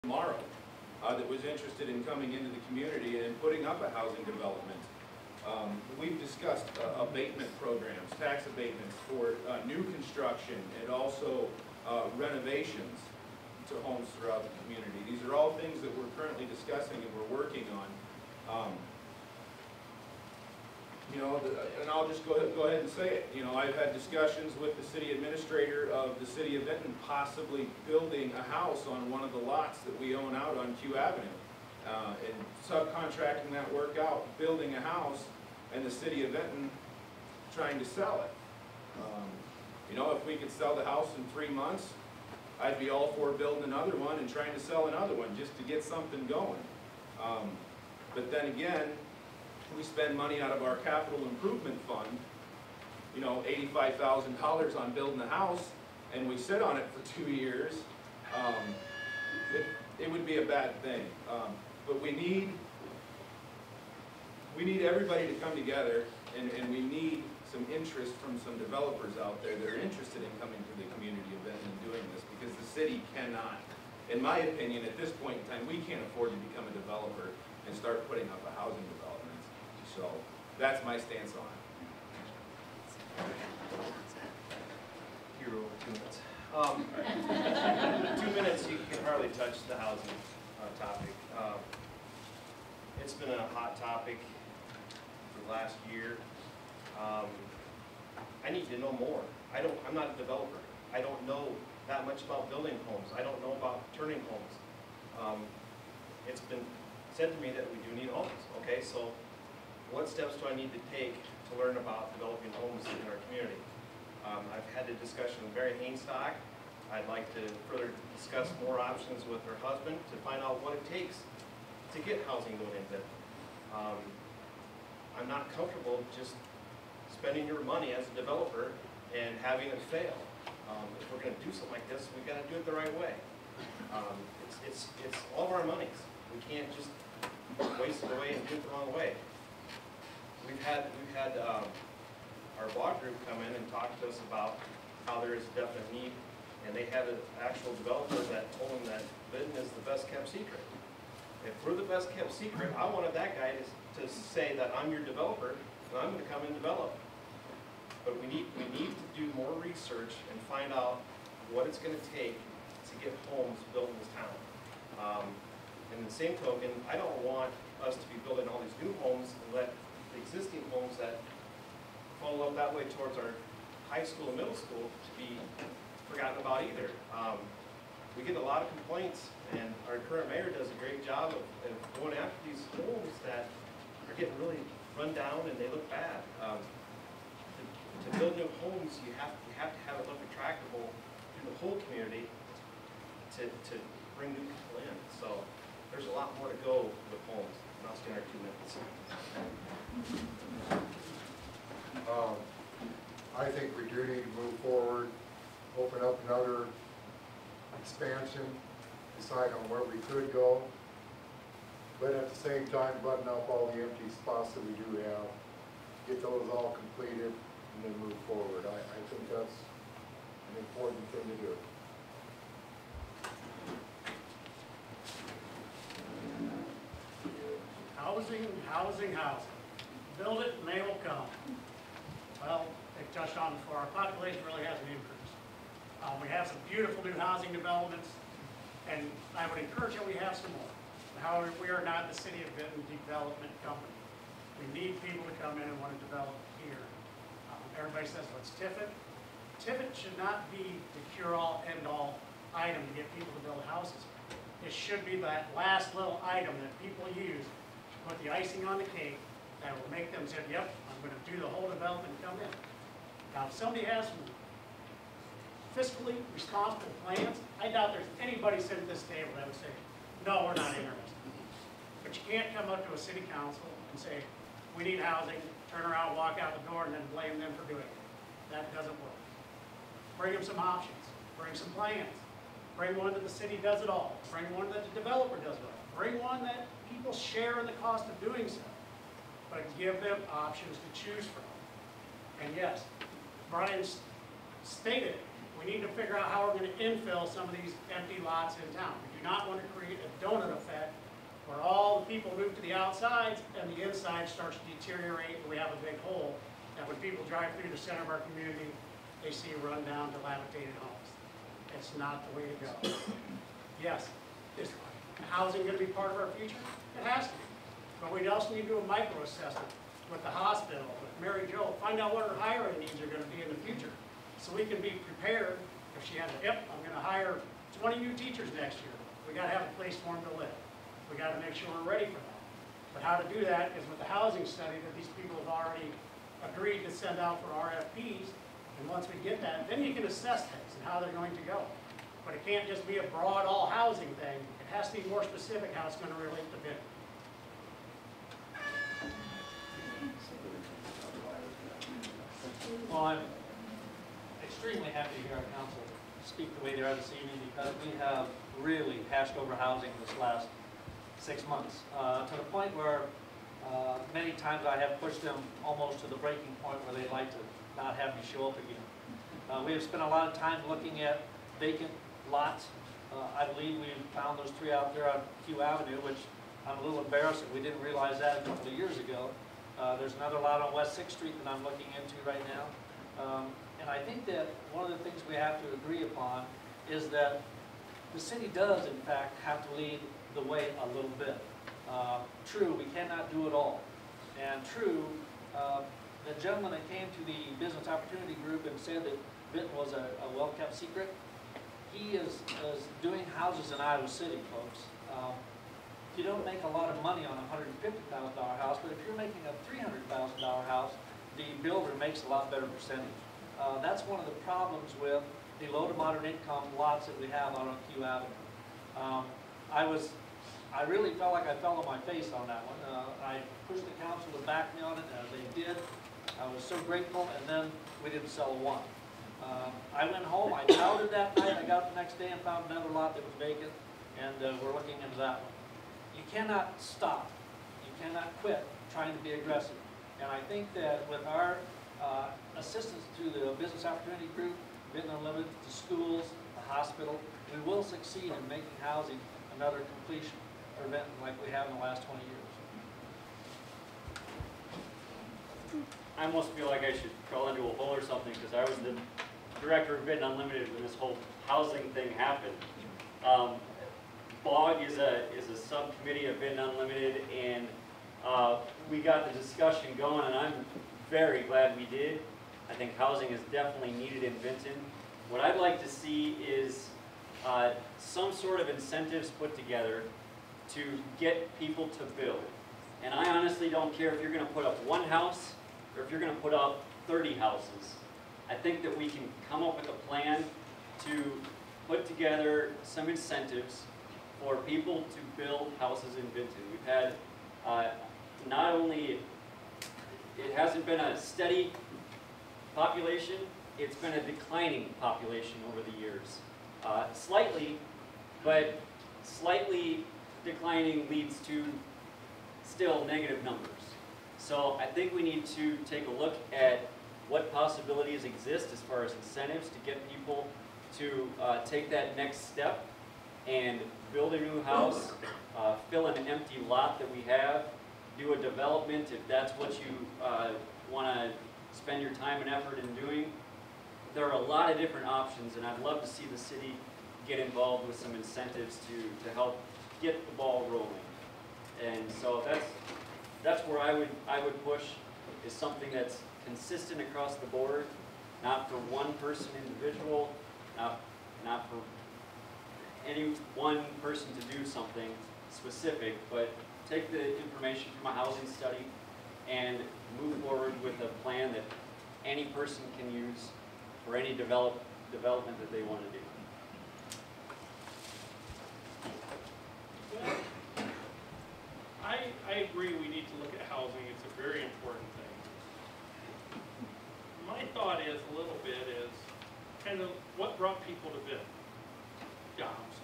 tomorrow that was interested in coming into the community and putting up a housing development. We've discussed abatement programs, tax abatements for new construction and also renovations to homes throughout the community. These are all things that we're currently discussing and we're working on. And I'll just go ahead and say it. I've had discussions with the city administrator of the city of Vinton possibly building a house on one of the lots that we own out on Q Avenue, and subcontracting that work out, building a house, and the city of Vinton trying to sell it. If we could sell the house in 3 months, I'd be all for building another one and trying to sell another one just to get something going. But then again, we spend money out of our capital improvement fund, $85,000 on building a house, and we sit on it for 2 years. It would be a bad thing. But we need everybody to come together, and we need some interest from some developers out there that are interested in coming to the community event and doing this, because the city cannot, in my opinion, at this point in time, we can't afford to become a developer and start putting up a housing development. So that's my stance on it. Hero, 2 minutes. 2 minutes, you can hardly touch the housing topic. It's been a hot topic for the last year. I need to know more. I'm not a developer. I don't know that much about building homes. I don't know about turning homes. It's been said to me that we do need homes. Okay, so what steps do I need to take to learn about developing homes in our community? I've had a discussion with Mary Hainstock. I'd like to further discuss more options with her husband to find out what it takes to get housing going in Vinton. I'm not comfortable just spending your money as a developer and having it fail. If we're going to do something like this, we've got to do it the right way. It's all of our monies. We can't just waste it away and do it the wrong way. We've had our block group come in and talk to us about how there is a definite need, and they had an actual developer that told them that Vinton is the best kept secret. If we're the best kept secret, I wanted that guy to say that I'm your developer and I'm going to come and develop. But we need to do more research and find out what it's going to take to get homes built in this town. In the same token, I don't want us to be building all these new homes and let the existing homes that follow up that way towards our high school and middle school to be forgotten about either. We get a lot of complaints, and our current mayor does a great job of going after these homes that are getting really run down and they look bad. To build new homes, you have to have it look attractable to the whole community to bring new people in. So there's a lot more to go with homes. And I'll spend our 2 minutes. I think we do need to move forward, open up another expansion, decide on where we could go, but at the same time button up all the empty spots that we do have, get those all completed, and then move forward. I think that's an important thing to do. Housing. Build it and they will come. Well, they touched on before, our population really hasn't increased. We have some beautiful new housing developments, and I would encourage that we have some more. However, we are not the City of Vinton Development Company. We need people to come in and want to develop here. Everybody says, what's TIFIT? TIFIT should not be the cure-all, end-all item to get people to build houses. It should be that last little item that people use to put the icing on the cake that will make them say, yep, I'm going to do the whole development and come in. Now, if somebody has some fiscally responsible plans, I doubt there's anybody sitting at this table that would say, no, we're not interested. But you can't come up to a city council and say, we need housing, turn around, walk out the door, and then blame them for doing it. That doesn't work. Bring them some options. Bring some plans. Bring one that the city does it all. Bring one that the developer does it all. Bring one that people share in the cost of doing so. But give them options to choose from. And yes, Brian stated, we need to figure out how we're going to infill some of these empty lots in town. do not want to create a donut effect where all the people move to the outsides and the inside starts to deteriorate and we have a big hole. And when people drive through the center of our community, they see rundown, dilapidated homes. It's not the way to go. Yes, is housing going to be part of our future? It has to be. But we also need to do a micro assessment with the hospital, with Mary Jo, find out what her hiring needs are going to be in the future. So we can be prepared if she has a, yep, I'm going to hire 20 new teachers next year. We got to have a place for them to live. We got to make sure we're ready for that. But how to do that is with the housing study that these people have already agreed to send out for RFPs. And once we get that, then you can assess things and how they're going to go. But it can't just be a broad all housing thing. It has to be more specific how it's going to relate to Benton. Well, I'm extremely happy to hear our council speak the way they are this evening, because we have really hashed over housing this last 6 months, to the point where many times I have pushed them almost to the breaking point where they'd like to not have me show up again. We have spent a lot of time looking at vacant lots. I believe we found those 3 out there on Q Avenue, which I'm a little embarrassed that we didn't realize that a couple of years ago. There's another lot on West 6th Street that I'm looking into right now. And I think that one of the things we have to agree upon is that the city does, in fact, have to lead the way a little bit. True, we cannot do it all. And true, the gentleman that came to the Business Opportunity Group and said that Benton was a well-kept secret, he is doing houses in Iowa City, folks. You don't make a lot of money on a $150,000 house, but if you're making a $300,000 house, the builder makes a lot better percentage. That's one of the problems with the low to moderate income lots that we have out on Q Avenue. I really felt like I fell on my face on that one. I pushed the council to back me on it, and they did. I was so grateful, and then we didn't sell one. I went home, I touted that night, I got up the next day and found another lot that was vacant, and we're looking into that one. You cannot stop, you cannot quit trying to be aggressive. And I think that with our assistance to the Business Opportunity Group, Benton Unlimited, the schools, the hospital, we will succeed in making housing another completion for Benton like we have in the last 20 years. I almost feel like I should crawl into a hole or something, because I was the director of Benton Unlimited when this whole housing thing happened. BOG is a subcommittee of Benton Unlimited, and we got the discussion going, and I'm very glad we did. I think housing is definitely needed in Benton. What I'd like to see is some sort of incentives put together to get people to build. And I honestly don't care if you're going to put up 1 house or if you're going to put up 30 houses. I think that we can come up with a plan to put together some incentives for people to build houses in Benton. We've had not only, it hasn't been a steady population, it's been a declining population over the years. Slightly, but slightly declining leads to still negative numbers. So I think we need to take a look at what possibilities exist as far as incentives to get people to take that next step and build a new house, fill an empty lot that we have, do a development if that's what you want to spend your time and effort in doing. There are a lot of different options, and I'd love to see the city get involved with some incentives to help get the ball rolling. And so that's where I would push, is something that's consistent across the board, not for one person individual, not for any one person to do something specific, but take the information from a housing study and move forward with a plan that any person can use for any development that they want to do. I agree we need to look at housing. It's a very important thing. My thought is a little bit is kind of what brought people to Benton? Jobs.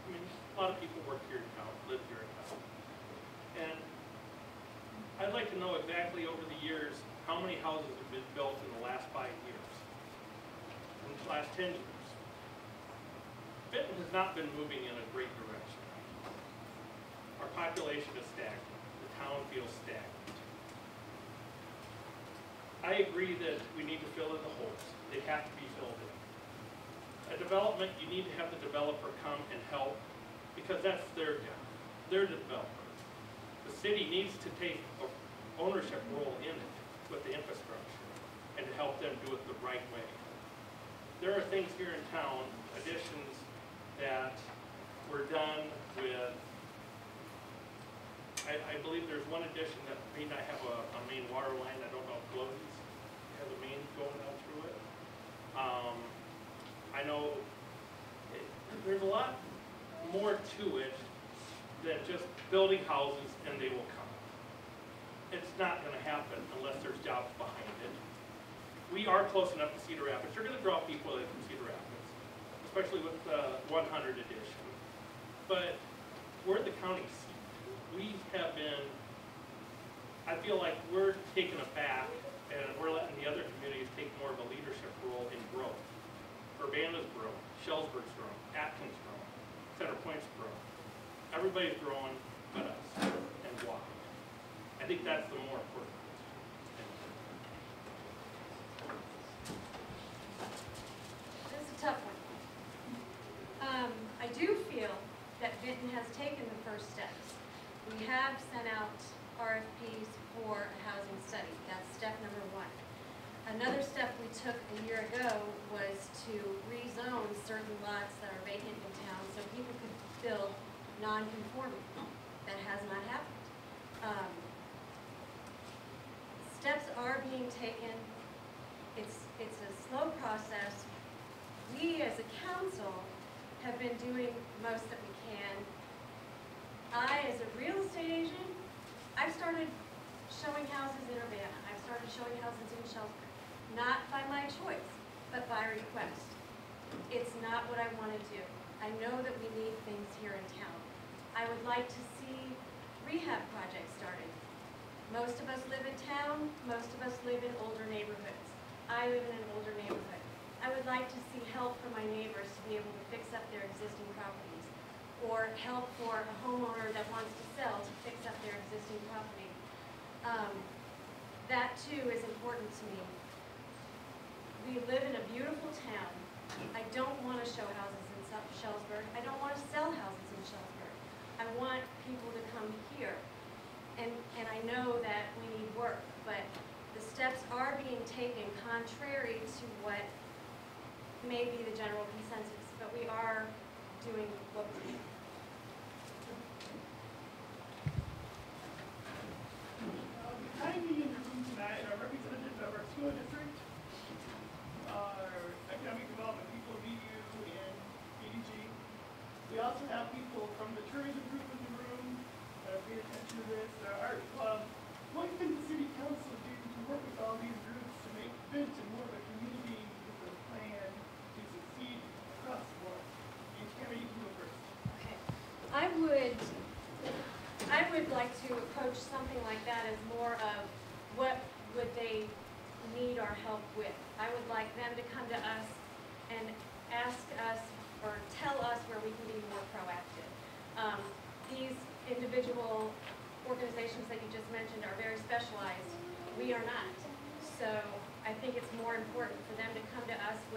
I mean, a lot of people work here in town, live here in town. And I'd like to know exactly over the years how many houses have been built in the last 5 years, in the last 10 years. Benton has not been moving in a great direction. Our population is stagnant. The town feels stagnant. I agree that we need to fill in the holes. They have to be filled in. A development, you need to have the developer come and help, because that's their job. They're the developer. The city needs to take an ownership role in it with the infrastructure and to help them do it the right way. There are things here in town, additions that were done with, I believe there's one addition that may not have a main water line. I don't know if Glosie's has a main going down through it. I know there's a lot more to it than just building houses and they will come. It's not gonna happen unless there's jobs behind it. We are close enough to Cedar Rapids. You're gonna draw people in from Cedar Rapids, especially with the 100 edition. But we're the county seat. We have been, I feel like we're taking it back and we're letting the other communities take more of a leadership role in growth. Urbana's growing, Shellsburg's growing, Atkins growing, Center Point's growing. Everybody's growing but us, and why? I think that's the more important question. This is a tough one. I do feel that Vinton has taken the first steps. We have sent out RFPs for a housing study. That's step number one. Another step we took a year ago was to rezone certain lots that are vacant in town so people could build non-conforming. That has not happened. Steps are being taken. It's a slow process. We as a council have been doing most that we can. I, as a real estate agent, I've started showing houses in Urbana. I've started showing houses in Shellsburg. Not by my choice, but by request. It's not what I want to do. I know that we need things here in town. I would like to see rehab projects started. Most of us live in town. Most of us live in older neighborhoods. I live in an older neighborhood. I would like to see help for my neighbors to be able to fix up their existing properties, or help for a homeowner that wants to sell to fix up their existing property. That too is important to me. We live in a beautiful town. I don't want to show houses in Shellsburg. I don't want to sell houses in Shellsburg. I want people to come here. And I know that we need work, but the steps are being taken contrary to what may be the general consensus, but we are doing what we can. Behind me in the room tonight are representatives of our school district, our economic development people, BU and BDG. We also have people from the tourism group in the room that pay attention to this, our art club. What can the city council do to work with all these groups to make Benton more of a community with a plan to succeed across the board? And Tamara, you can go first. Okay. I would like to approach something like that as more of what would they need our help with. I would like them to come to us and ask us or tell us where we can be more proactive. These individual organizations that you just mentioned are very specialized. We are not. So I think it's more important for them to come to us with